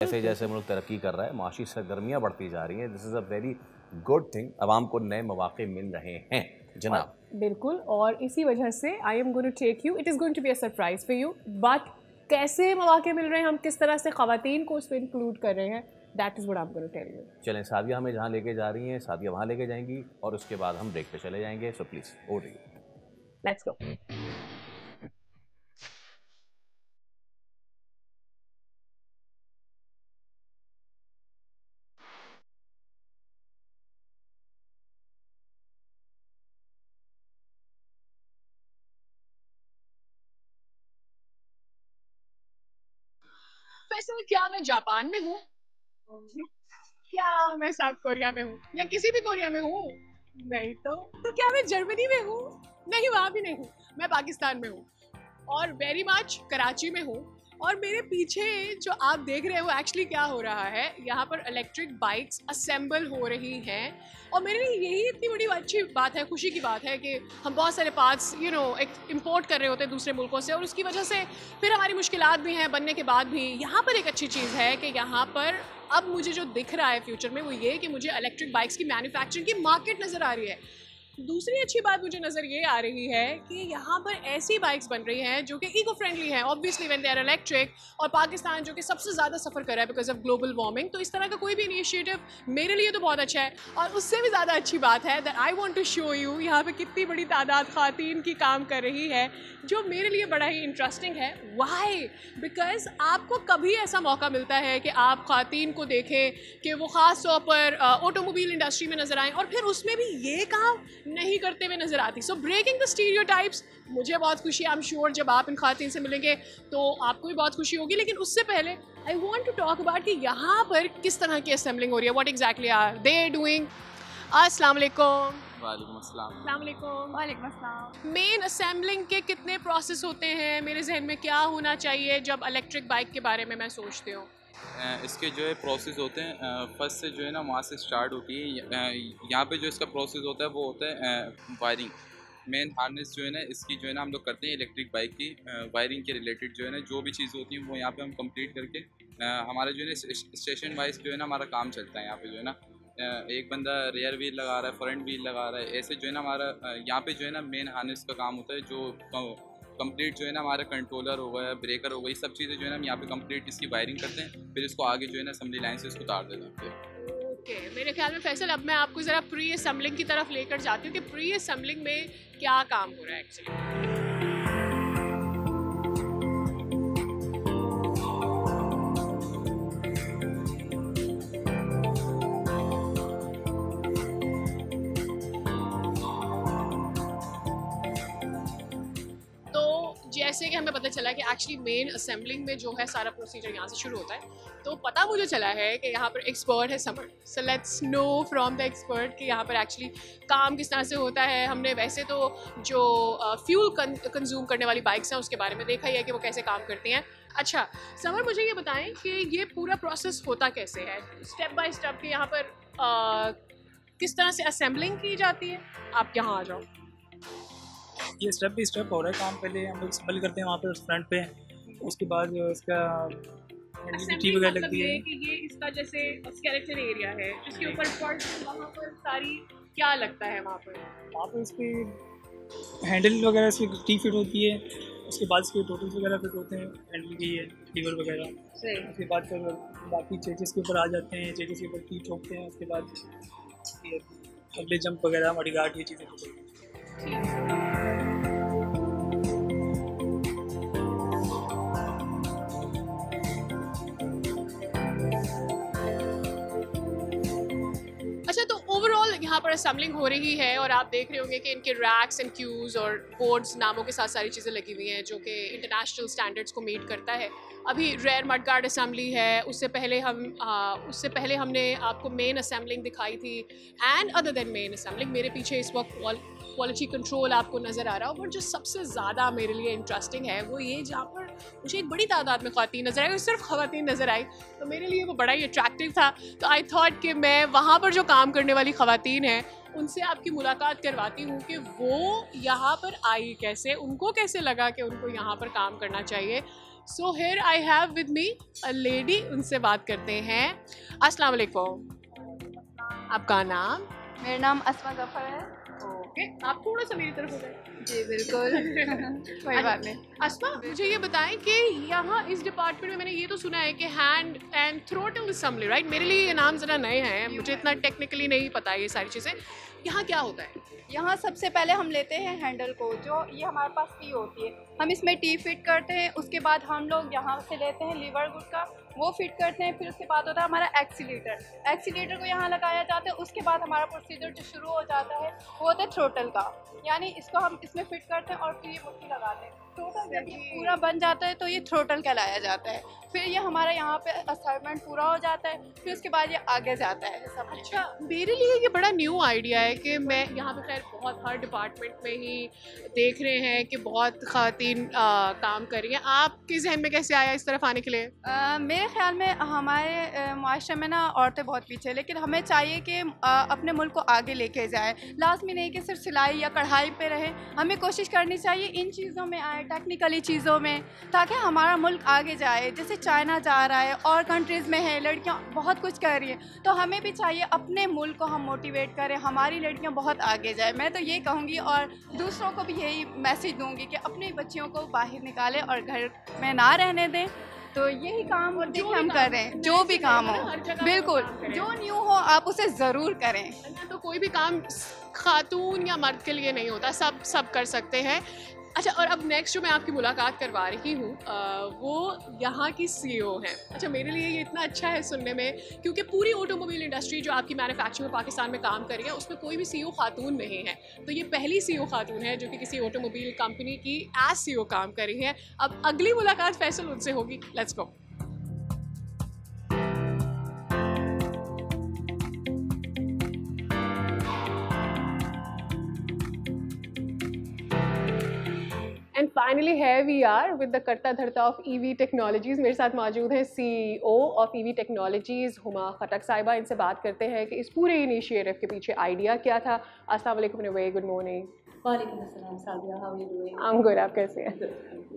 जैसे जैसे मुल्क तरक्की कर रहा है, माशी सरगर्मियाँ बढ़ती जा रही हैं। This is a very good thing. आवाम को नए मौके मिल रहे हैं जनाब। बिल्कुल, और इसी वजह से I am going to take you, it is going to be a surprise for you, but कैसे मौके मिल रहे हैं, हम किस तरह से ख़वातीन को उसमें इंक्लूड कर रहे हैं, that is what I am going to tell you. चलें, सादिया हमें जहाँ लेके जा रही हैं, सादिया वहाँ लेके जाएंगी और उसके बाद हम ब्रेक पे चले जाएंगे। So please over to you. Let's go. वैसे क्या मैं जापान में हूँ? क्या मैं साउथ कोरिया में हूँ या किसी भी कोरिया में हूँ? नहीं तो क्या मैं जर्मनी में हूँ? नहीं, वहाँ भी नहीं हूँ। मैं पाकिस्तान में हूँ और वेरी मच कराची में हूँ। और मेरे पीछे जो आप देख रहे हो एक्चुअली क्या हो रहा है, यहाँ पर इलेक्ट्रिक बाइक्स असेंबल हो रही हैं। और मेरे लिए यही इतनी बड़ी अच्छी बात है, खुशी की बात है कि हम बहुत सारे पार्ट्स एक इम्पोर्ट कर रहे होते हैं दूसरे मुल्कों से, और उसकी वजह से फिर हमारी मुश्किलात भी हैं बनने के बाद भी। यहाँ पर एक अच्छी चीज़ है कि यहाँ पर अब मुझे जो दिख रहा है फ्यूचर में वो ये कि मुझे इलेक्ट्रिक बाइक्स की मैन्युफैक्चरिंग की मार्केट नज़र आ रही है। दूसरी अच्छी बात मुझे नज़र ये आ रही है कि यहाँ पर ऐसी बाइक्स बन रही हैं जो कि इको फ्रेंडली हैं, obviously when they are electric. और पाकिस्तान जो कि सबसे ज़्यादा सफ़र कर रहा है बिकॉज ऑफ ग्लोबल वार्मिंग, तो इस तरह का कोई भी इनिशिएटिव मेरे लिए तो बहुत अच्छा है। और उससे भी ज़्यादा अच्छी बात है that I want to show you यहाँ पे कितनी बड़ी तादाद ख़वातीन की काम कर रही है, जो मेरे लिए बड़ा ही इंटरेस्टिंग है। वाई? बिकॉज आपको कभी ऐसा मौका मिलता है कि आप ख़वातीन को देखें कि वो ख़ास तौर पर ऑटोमोबाइल इंडस्ट्री में नज़र आएँ और फिर उसमें भी ये काम नहीं करते हुए नज़र आती। सो ब्रेकिंग द स्टीरियोटाइप्स, मुझे बहुत खुशी है। आई एम श्योर जब आप इन ख़वातीन से मिलेंगे तो आपको भी बहुत खुशी होगी। लेकिन उससे पहले I want to talk about कि यहाँ पर किस तरह की असेंबलिंग हो रही है, what exactly are they doing. अस्सलाम वालेकुम। वालेकुम अस्सलाम। अस्सलाम वालेकुम। वालेकुम अस्सलाम। मेन असेंबलिंग के कितने प्रोसेस होते हैं? मेरे जहन में क्या होना चाहिए जब इलेक्ट्रिक बाइक के बारे में मैं सोचती हूँ? इसके जो है प्रोसेस होते हैं, फर्स्ट से जो है ना वहाँ से स्टार्ट होती है। यहाँ पे जो इसका प्रोसेस होता है वो होता है वायरिंग। मेन हार्नेस जो है ना इसकी जो है ना हम लोग करते हैं इलेक्ट्रिक बाइक की वायरिंग के रिलेटेड जो है ना जो भी चीज़ होती है वो यहाँ पे हम कंप्लीट करके हमारा जो है ना स्टेशन वाइज जो है ना हमारा काम चलता है। यहाँ पे जो है ना एक बंदा रियर व्हील लगा रहा है, फ्रंट व्हील लगा रहा है, ऐसे जो है ना हमारा यहाँ पे जो है ना मेन हार्नेस का काम होता है। जो कंप्लीट जो है ना हमारा कंट्रोलर हो गया, ब्रेकर हो गई, सब चीज़ें जो है ना हम यहाँ पे कंप्लीट इसकी वायरिंग करते हैं, फिर इसको आगे जो है ना असेंबली लाइन से इसको उतार देते हैं। ओके, मेरे ख्याल में फैसल अब मैं आपको ज़रा प्री असेंबलिंग की तरफ लेकर जाती हूँ कि प्री असेंबलिंग में क्या काम हो रहा है एक्चुअली। जैसे कि हमें पता चला कि एक्चुअली मेन असेंबलिंग में जो है सारा प्रोसीजर यहाँ से शुरू होता है, तो पता मुझे चला है कि यहाँ पर एक्सपर्ट है summer. So let's know from the expert कि यहाँ पर एक्चुअली काम किस तरह से होता है। हमने वैसे तो जो फ्यूल कंज्यूम करने वाली बाइक्स हैं उसके बारे में देखा ही है कि वो कैसे काम करती हैं। अच्छा समर, मुझे ये बताएं कि ये पूरा प्रोसेस होता कैसे है, स्टेप बाय स्टेप कि यहाँ पर किस तरह से असेंबलिंग की जाती है। आप यहाँ आ जाओ। ये स्टेप बाई स्टेप हो रहा है काम। पहले हम लोग असेंबल करते हैं वहाँ पे फ्रंट पे, उसके बाद इसका असेंबली वगैरह मतलब लगती है कि ये इसका जैसे स्केलेटन एरिया है जिसके ऊपर फर्श, वहाँ पर सारी क्या लगता है वहाँ पर इसकी हैंडल वगैरह इसकी टी फिट होती है, उसके बाद इसके टोटल्स वगैरह फिट होते हैं, हैंडल की है, लीवर वगैरह। उसके बाद फिर बाकी चेजेस के ऊपर आ जाते हैं, चेजेस के ऊपर की ठोकते हैं, उसके बाद अगले जंप वगैरह हमारी गार्ड, ये चीज़ें होती हैं। अच्छा, तो ओवरऑल यहाँ पर असेंबलिंग हो रही है और आप देख रहे होंगे कि इनके रैक्स एंड क्यूज़ और बोर्ड्स नामों के साथ सारी चीज़ें लगी हुई हैं जो कि इंटरनेशनल स्टैंडर्ड्स को मीट करता है। अभी रेयर मडगार्ड असेंबली है, उससे पहले हमने आपको मेन असेंबलिंग दिखाई थी। And other than main assembling मेरे पीछे इस वक्त क्वालिटी कंट्रोल आपको नज़र आ रहा हो। और जो सबसे ज़्यादा मेरे लिए इंटरेस्टिंग है वो ये जहाँ पर मुझे एक बड़ी तादाद में ख़वातीन नज़र आई, सिर्फ ख़वातीन नज़र आई, तो मेरे लिए वो बड़ा ही अट्रैक्टिव था। तो आई थॉट कि मैं वहाँ पर जो काम करने वाली ख़वातीन हैं उनसे आपकी मुलाकात करवाती हूँ कि वो यहाँ पर आई कैसे, उनको कैसे लगा कि उनको यहाँ पर काम करना चाहिए। So here I have with me a lady, उनसे बात करते हैं। अस्सलाम वालेकुम, आपका नाम? मेरा नाम अस्मा जफ़र है। ओके, आप थोड़ा सा मेरी तरफ हो गए। जी बिल्कुल कोई बात नहीं। अस्मा, मुझे ये बताएं कि यहाँ इस डिपार्टमेंट में मैंने ये तो सुना है कि hand and throttle assembly, right? मेरे लिए ये नाम ज़रा नए हैं, मुझे इतना टेक्निकली नहीं पता है ये सारी चीज़ें। यहाँ क्या होता है? यहाँ सबसे पहले हम लेते हैं हैंडल को, जो ये हमारे पास टी होती है, हम इसमें टी फिट करते हैं। उसके बाद हम लोग यहाँ से लेते हैं लीवर गुड का, वो फिट करते हैं। फिर उसके बाद होता है हमारा एक्सीलेटर को यहाँ लगाया जाता है। उसके बाद हमारा प्रोसीजर जो शुरू हो जाता है वो होता है थ्रोटल का, यानी इसको हम इसमें फिट करते हैं और फिर ये मुट्ठी लगाते हैं। थ्रोटल जब ये पूरा बन जाता है तो ये थ्रोटल कहलाया जाता है। फिर ये हमारा यहाँ पे असाइनमेंट पूरा हो जाता है, फिर उसके बाद ये आगे जाता है सब। अच्छा, मेरे लिए ये बड़ा न्यू आइडिया है कि मैं यहाँ पे खैर बहुत हर डिपार्टमेंट में ही देख रहे हैं कि बहुत ख़वातीन काम कर रही हैं। आपके जहन में कैसे आया इस तरफ आने के लिए? मेरे ख्याल में हमारे माशरे में ना औरतें बहुत पीछे, लेकिन हमें चाहिए कि अपने मुल्क को आगे लेके जाए। लाजमी नहीं कि सिर्फ सिलाई या कढ़ाई पे रहे, हमें कोशिश करनी चाहिए इन चीज़ों में आए, टेक्निकली चीज़ों में, ताकि हमारा मुल्क आगे जाए। जैसे चाइना जा रहा है और कंट्रीज़ में है, लड़कियां बहुत कुछ कर रही हैं, तो हमें भी चाहिए अपने मुल्क को हम मोटिवेट करें, हमारी लड़कियां बहुत आगे जाए। मैं तो ये कहूँगी और दूसरों को भी यही मैसेज दूँगी कि अपनी बच्चियों को बाहर निकालें और घर में ना रहने दें। तो यही काम देखिए हम कर रहे हैं, जो भी काम हो, बिल्कुल जो न्यू हो आप उसे ज़रूर करें। तो कोई भी काम खातून या मर्द के लिए नहीं होता, सब कर सकते हैं। अच्छा, और अब नेक्स्ट जो मैं आपकी मुलाकात करवा रही हूँ वो यहाँ की सीईओ हैं। अच्छा, मेरे लिए ये इतना अच्छा है सुनने में, क्योंकि पूरी ऑटोमोबाइल इंडस्ट्री जो आपकी मैन्युफैक्चरिंग में पाकिस्तान में काम कर रही है उसमें कोई भी सीईओ खातून नहीं है। तो ये पहली सीईओ खातून है जो कि किसी ऑटोमोबाइल कंपनी की एज सीईओ काम कर रही है। अब अगली मुलाकात फैसल उनसे होगी। Let's go. एंड फाइनली है वी आर विद द करता धरता ऑफ ईवी टेक्नोलॉजीज़। मेरे साथ मौजूद हैं CEO of EV technologies Huma Khattak साहिबा। इनसे बात करते हैं कि इस पूरे इनिशिएटिव के पीछे आइडिया क्या था। अस्सलाम वालेकुम, वेरी गुड मॉर्निंग। वालेकुम अस्सलाम Sadia, how are you doing? I am good, आप कैसे हैं?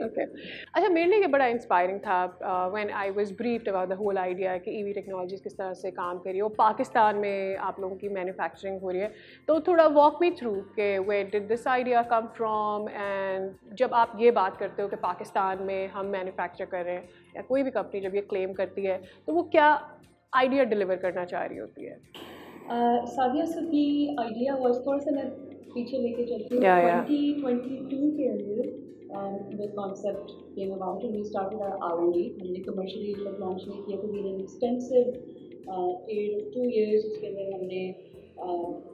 ओके। अच्छा, मेरे लिए ये बड़ा इंस्पायरिंग था when I was briefed about the whole idea कि ईवी टेक्नोलॉजीज़ किस तरह से काम कर रही है और पाकिस्तान में आप लोगों की मैन्युफैक्चरिंग हो रही है। तो थोड़ा वॉक मी थ्रू कि where did this idea come from, and जब आप ये बात करते हो कि पाकिस्तान में हम मैन्युफैक्चर कर रहे हैं या कोई भी कंपनी जब ये क्लेम करती है तो वो क्या आइडिया डिलीवर करना चाह रही होती है? सादिया, सो दी आइडिया वाज, थोड़ा सा मैं पीछे लेके चलती हूँ। 2022 के अंदर the concept came about and we started our R&D. हमने commercially तक launch नहीं किया, तो we did an extensive period of 2 years। उसके अंदर हमने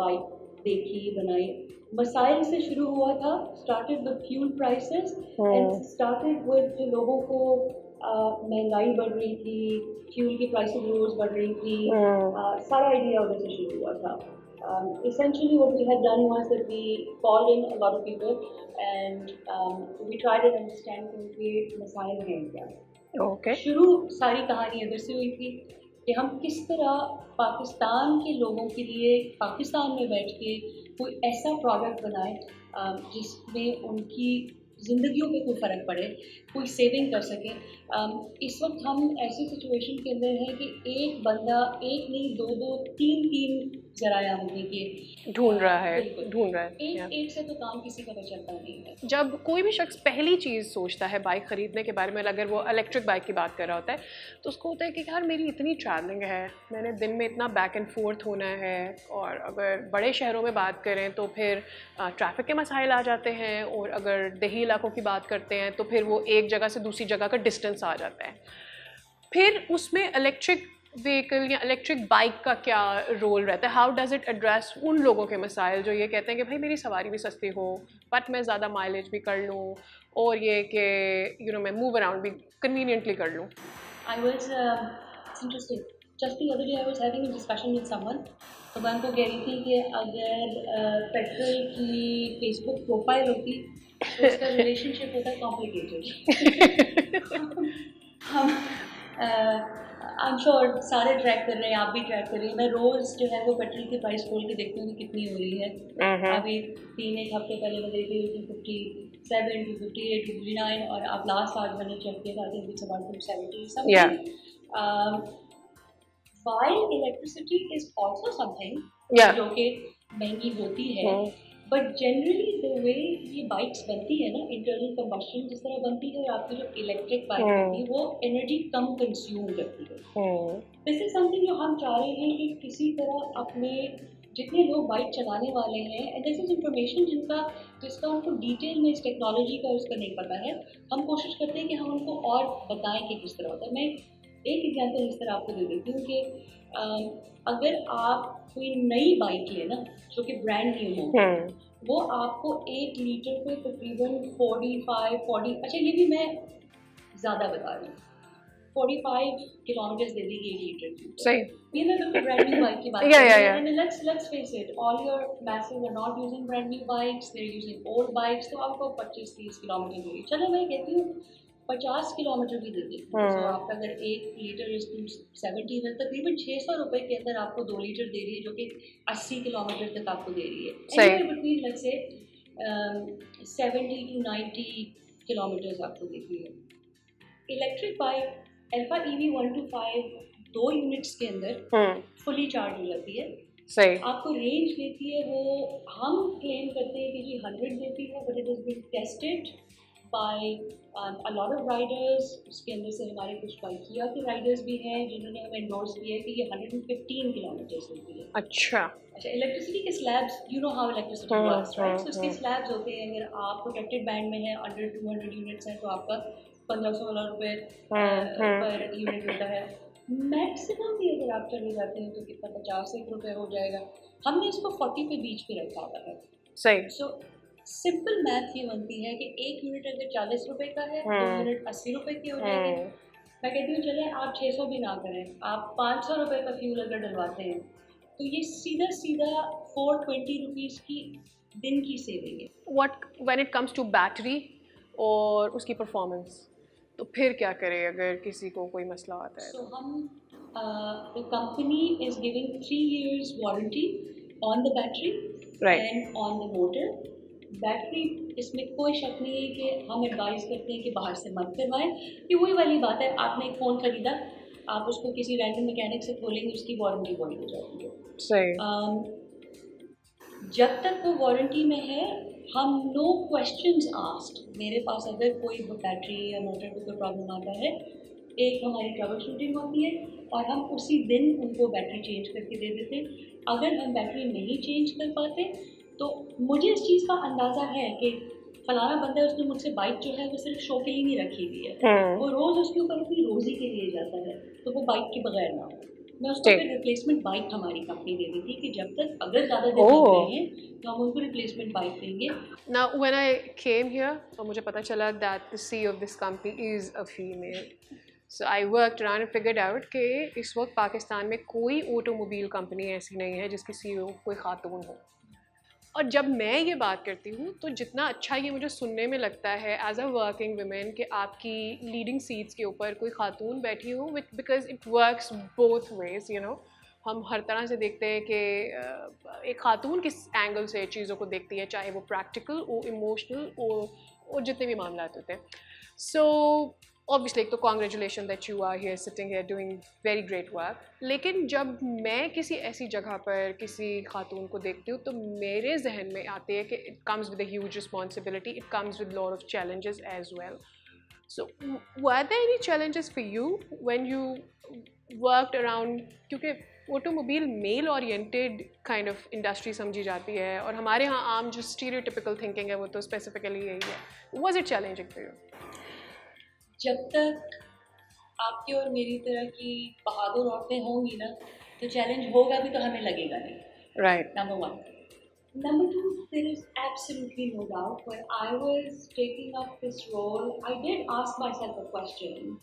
बाइक देखी, बनाई। मसाइल से शुरू हुआ था, started with fuel prices and started with जो लोगों को महंगाई बढ़ रही थी, फ्यूल की प्राइसेस रोज़ बढ़ रही थी, सारा आइडिया उधर से शुरू हुआ था। Essentially what we had done was that we called in a lot of people and we tried to understand कि मसाइल हैं क्या। Okay. शुरू सारी कहानी इधर से हुई थी कि हम किस तरह पाकिस्तान के लोगों के लिए पाकिस्तान में बैठ के कोई ऐसा प्रोडक्ट बनाए जिसमें उनकी ज़िंदगियों पे कोई फ़र्क पड़े, कोई सेविंग कर सके। इस वक्त हम ऐसी सिचुएशन के अंदर हैं कि एक बंदा एक नहीं, दो, तीन ज़राया होने के ढूंढ रहा है। एक से तो काम किसी का चलता नहीं है। जब कोई भी शख्स पहली चीज़ सोचता है बाइक ख़रीदने के बारे में, अगर वो इलेक्ट्रिक बाइक की बात कर रहा होता है तो उसको होता है कि यार मेरी इतनी ट्रैवलिंग है, मैंने दिन में इतना बैक एंड फोर्थ होना है, और अगर बड़े शहरों में बात करें तो फिर ट्रैफिक के मसाइल आ जाते हैं, और अगर देही इलाकों की बात करते हैं तो फिर वो एक जगह से दूसरी जगह का डिस्टेंस आ जाता है। फिर उसमें इलेक्ट्रिक व्हीकल या इलेक्ट्रिक बाइक का क्या रोल रहता है? हाउ डज़ इट एड्रेस उन लोगों के मसाइल जो ये कहते हैं कि भाई मेरी सवारी भी सस्ती हो बट मैं ज़्यादा माइलेज भी कर लूँ, और ये कि मैं मूव अराउंड भी कन्वीनियंटली कर लूँ। I was interesting. Just the other day I was having a discussion with someone. तो मैं उनको कह रही थी कि अगर पेट्रोल की फेसबुक प्रोफाइल होती तो उसका रिलेशनशिप होता है कॉम्प्लिकेटेड। हम आई एम श्योर सारे ट्रैक कर रहे हैं, आप भी ट्रैक कर रही हैं। मैं रोज़ जो है वो पेट्रोल की प्राइस खोल के देखती हूँ कि कितनी हो रही है। अभी 3-1 हफ्ते पहले मैं देख रही थी 257, 258, 259, और आप लास्ट आज मैंने चेक किया था, I think it's about 270 Yeah. something. While electricity is also something Yeah. जो कि महंगी होती है, बट जनरली द वे ये बाइक्स बनती है ना, इंटरनल कंबस्शन जिस तरह बनती है, और आपकी जो इलेक्ट्रिक बाइक बनती है वो एनर्जी कम कंज्यूम करती है। दिस इज समथिंग जो हम चाह रहे हैं कि किसी तरह अपने जितने लोग बाइक चलाने वाले हैं, एंड दिस इज इंफॉर्मेशन जिसका उनको डिटेल में इस टेक्नोलॉजी का उसका नहीं पता है, हम कोशिश करते हैं कि हम उनको और बताएं कि किस तरह होता है। मैं एक एग्जांपल इस तरह आपको दे देती हूँ कि अगर आप कोई नई बाइक लें ना जो कि ब्रांड न्यू हो, वो आपको 1 लीटर पे तकरीबन 45-40, अच्छा ये भी मैं ज़्यादा बता रही हूँ, 45 किलोमीटर दे देगी 1 लीटर की। सही। ये मैं तो ब्रांड न्यू बाइक की बात कर रही हूँ, and let's face it, all your message are not using brand new bikes, they are using old bikes, तो आपको 25-30 किलोमीटर देगी। चलो मैं कहती हूँ 50 किलोमीटर भी दे देती हूँ, तो आपका अगर 1 लीटर इज 270 में तकरीबन 600 रुपए के अंदर आपको 2 लीटर दे रही है, जो कि 80 किलोमीटर तक आपको दे रही है। Anywhere between let's say 70 to 90 kilometre आपको देती है। Electric bike alpha EV 125 2 units के अंदर फुली चार्ज हो जाती है। सही। आपको रेंज देती है, वो हम क्लेम करते हैं कि जी 100 देती है, but it is been tested by a lot of riders. उसके अंदर से हमारे कुछ बाइकिया के राइडर्स भी हैं जिन्होंने हमें एंडोर्स किया है कि ये 115 किलोमीटर देती है। अच्छा, इलेक्ट्रिसिटी के slabs, you know how electricity works, right? So उसके स्लैब्स होते हैं, अगर आप प्रोटेक्टेड बैंड में हैं, अंडर 200 यूनिट्स हैं, तो आपका 1500 रुपये पर यूनिट मिलता है। मैक्सिमम भी अगर आप चले जाते हैं तो कितना 50 रुपये हो जाएगा। हमने इसको 40 पे बीच पे रखा हुआ है। सही। सो सिंपल मैथ ये बनती है कि 1 यूनिट अगर 40 रुपए का है, 2 यूनिट 80 रुपए के हो जाएंगे। मैं कहती हूँ चले आप 600 भी ना करें, आप 500 रुपए का फ्यूल अगर डलवाते हैं तो ये सीधा 420 रुपीज़ की दिन की सेविंग है। What when it comes to battery और उसकी परफॉर्मेंस, तो फिर क्या करें अगर किसी को कोई मसला आता है? सो हम the company is giving 3 years warranty on the battery and on the motor. Battery इसमें कोई शक नहीं है कि हम एडवाइस करते हैं कि बाहर से मत करवाएं। ये वही वाली बात है, आपने एक फ़ोन ख़रीदा, आप उसको किसी रैंडम मैकेनिक से खोलेंगे, उसकी वारंटी बंद हो जाती है। सही। जब तक वो वारंटी में है, हम नो क्वेश्चंस आस्क्ड, मेरे पास अगर कोई बैटरी या मोटर को कोई प्रॉब्लम आता है, एक हमारी ट्रबल शूटिंग होती है और हम उसी दिन उनको बैटरी चेंज करके दे देते हैं। अगर हम बैटरी नहीं चेंज कर पाते तो मुझे इस चीज़ का अंदाज़ा है कि फलाना बंदा है, उसने मुझसे बाइक जो है वो सिर्फ शो के लिए नहीं रखी हुई है, वो रोज़ उसके ऊपर अपनी रोज़ी के लिए जाता है, तो वो बाइक के बगैर ना हो। मैं उसको फिर रिप्लेसमेंट बाइक हमारी कंपनी दे दी थी कि जब तक अगर ज़्यादा दिन लग रहे हैं तो हम उनको रिप्लेसमेंट बाइक देंगे। Now when I came here और मुझे पता चला that the CEO of this company is a female, so I worked around and figured out कि इस वक्त पाकिस्तान में कोई ऑटोमोबाइल कंपनी ऐसी नहीं है जिसकी CEO कोई खातून हो। और जब मैं ये बात करती हूँ तो जितना अच्छा ये मुझे सुनने में लगता है एज अ वर्किंग वुमेन कि आपकी लीडिंग सीट्स के ऊपर कोई खातून बैठी हो, because it works both ways, you know. हम हर तरह से देखते हैं कि एक खातून किस एंगल से चीज़ों को देखती है, चाहे वो प्रैक्टिकल हो, इमोशनल हो, और जितने भी मामला होते हैं। सो ऑब्वियसली एक तो congratulation that you are here sitting here doing very great work. लेकिन जब मैं किसी ऐसी जगह पर किसी खातून को देखती हूँ तो मेरे जहन में आती है कि it comes with a huge responsibility, it comes with lot of challenges as well. So were there any challenges for you when you worked around, क्योंकि automobile male oriented kind of industry समझी जाती है और हमारे यहाँ आम जो stereotypical thinking है वो तो स्पेसिफिकली यही है। Was it challenging for you? जब तक आपकी और मेरी तरह की बहादुर औरतें होंगी ना तो चैलेंज होगा भी, तो हमें लगेगा नहीं। Right, number 1. Number 2, there is absolutely no doubt when I was taking up this role, I did ask myself a question.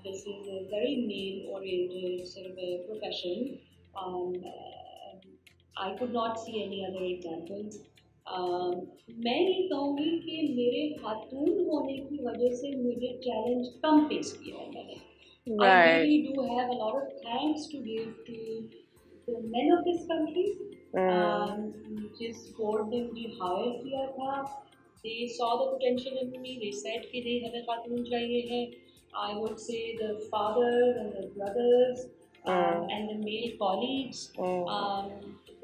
This is a very male-oriented sort of a profession. I could not see any other examples. मैं ये कहूँगी कि मेरे खातून होने की वजह से मुझे चैलेंज कम फेस किया है मैंने। I really do have a lot of thanks to give to the men of this country, जिस बोर्ड ने मुझे हायर किया था, they saw the potential in me. They said कि नहीं हमें खातून चाहिए है. I would say the fathers and the brothers and the male colleagues.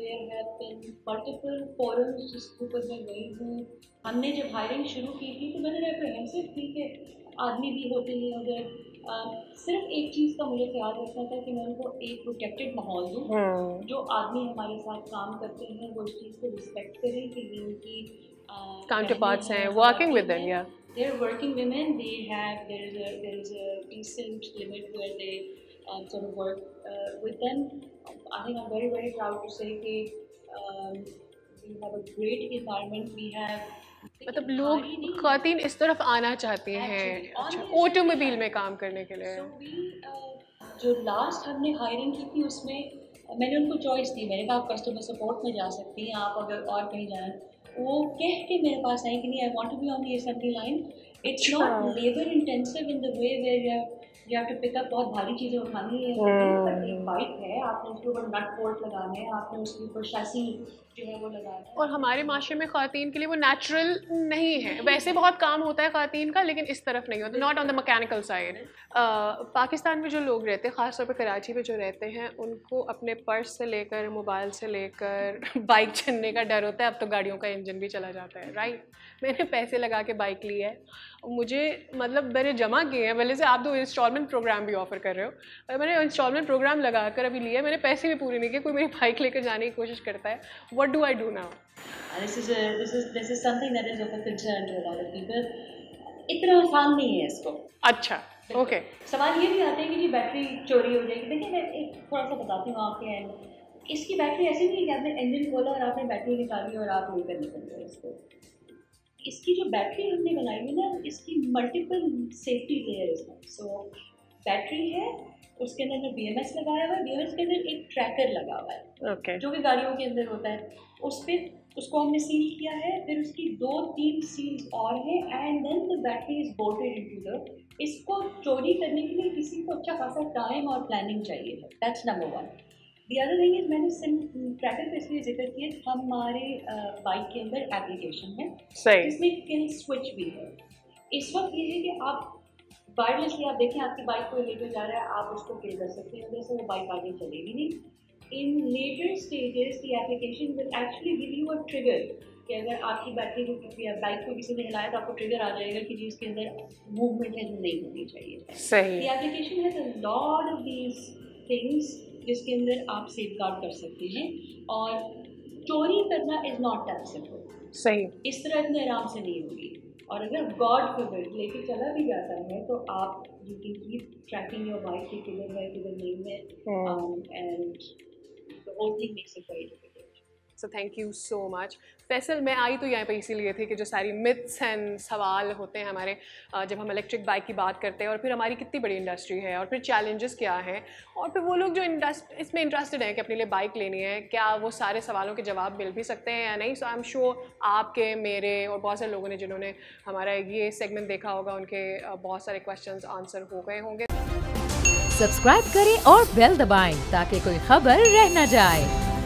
There have been multiple forums जिसके ऊपर मैं गई हूँ. हमने जब हायरिंग शुरू की थी तो मैंने एप्रीहेंसिव थी कि आदमी भी होते हैं उधर. सिर्फ एक चीज़ का मुझे ख्याल रखना था कि मैं उनको एक प्रोटेक्टेड माहौल दूँ. जो आदमी हमारे साथ काम करते हैं वो इस चीज़ को रिस्पेक्ट करें कि ये उनकी counterparts हैं, working with them, yeah. They're working women. They have there is a decent limit where they sort of work with them. I think I'm very proud to say that we have a great environment. We have मतलब लोग ख़वातीन इस तरफ आना चाहते हैं automobile में काम करने के लिए. जो लास्ट हमने हायरिंग की थी उसमें मैंने उनको चॉइस दी. मैंने कहा आप कस्टमर सपोर्ट में जा सकती हैं, आप अगर और कहीं जाना. वो कह के मेरे पास आए कि नहीं I want to be on the assembly line. It's not labour intensive in the way where you have to pick up बहुत भारी चीज़ें उठानी है. एक बाइक है, आपने उसके ऊपर नट बोल्ट लगाने हैं, आपने उसके ऊपर शैसी जो है वो लगाना है. और हमारे माशरे में ख़वातीन के लिए वो नेचुरल नहीं है. वैसे बहुत काम होता है ख़वातीन का लेकिन इस तरफ नहीं होता. Not on the mechanical side. Pakistan में जो लोग रहते हैं, ख़ासतौर पर कराची में जो रहते हैं, उनको अपने पर्स से लेकर मोबाइल से लेकर बाइक छीनने का डर होता है. अब तो गाड़ियों का इंजन भी चला जाता है, राइट. मैंने पैसे लगा के बाइक ली है, मुझे मतलब मैंने जमा किए हैं. भले से आप तो इंस्टॉलमेंट प्रोग्राम भी ऑफ़र कर रहे हो, और मैंने इंस्टॉलमेंट प्रोग्राम लगा कर अभी लिया. मैंने पैसे भी पूरे नहीं किए. कोई मेरी बाइक लेकर जाने की कोशिश करता है. What do I do now? This is something that is of a concern to a lot of people. इतना आसान नहीं है इसको. अच्छा, ओके. सवाल ये भी आते हैं कि जी बैटरी चोरी हो जाएगी. देखिए मैं एक थोड़ा सा बताती हूँ आपके एंड. इसकी बैटरी ऐसी नहीं है कि आपने इंजन खोला और आपने बैटरी निकाली और आप लेकर निकल गए इसको. इसकी जो बैटरी हमने बनाई है ना, इसकी मल्टीपल सेफ्टी लेयर्स हैं. सो बैटरी है, उसके अंदर BMS लगाया हुआ है. BMS के अंदर एक ट्रैकर लगा हुआ है, ओके, जो कि गाड़ियों के अंदर होता है. उस पर उसको हमने सील किया है. फिर उसकी 2-3 सील्स और हैं and then the battery is bolted into the. इसको चोरी करने के लिए किसी को अच्छा खासा टाइम और प्लानिंग चाहिए है. That's number 1. The other thing is मैंने ट्रैकर पे इसलिए जिक्र किया, हमारे बाइक के अंदर एप्लीकेशन है जिसमें किल स्विच भी है. इस वक्त ये है कि आप वायरलेसली आप देखें आपकी बाइक को लेकर जा रहा है, आप उसको किल कर सकते हैं, जैसे वो बाइक आगे चलेगी नहीं. In later stages, the application will actually give you a trigger कि अगर आपकी बैटरी को बाइक को किसी ने हिलाया तो आपको ट्रिगर आ जाएगा कि जी इसके अंदर मूवमेंट है जो नहीं होनी चाहिए. सही. The application has a lot of these things जिसके अंदर आप सेफगार्ड कर सकते हैं. और चोरी करना इज़ नॉट दैट सिंपल. सही. इस तरह इतने आराम से नहीं होगी. और अगर गॉड फॉरबिड लेके चला भी जाता है तो आप you can keep trekking your bike की किधर है किधर नहीं है. And the whole thing makes it very difficult. So thank you so much. Faisal, मैं आई तो यहाँ पे इसीलिए थी कि जो सारी मिथ्स एंड सवाल होते हैं हमारे जब हम इलेक्ट्रिक बाइक की बात करते हैं, और फिर हमारी कितनी बड़ी इंडस्ट्री है और फिर चैलेंजेस क्या हैं, और फिर वो लोग जो इसमें इंटरेस्टेड हैं कि अपने लिए बाइक लेनी है, क्या वो सारे सवालों के जवाब मिल भी सकते हैं या नहीं. सो आई एम श्योर आपके, मेरे और बहुत सारे लोगों ने जिन्होंने हमारा ये सेगमेंट देखा होगा, उनके बहुत सारे क्वेश्चंस आंसर हो गए होंगे. सब्सक्राइब करें और बेल दबाएं ताकि कोई खबर रह न जाए.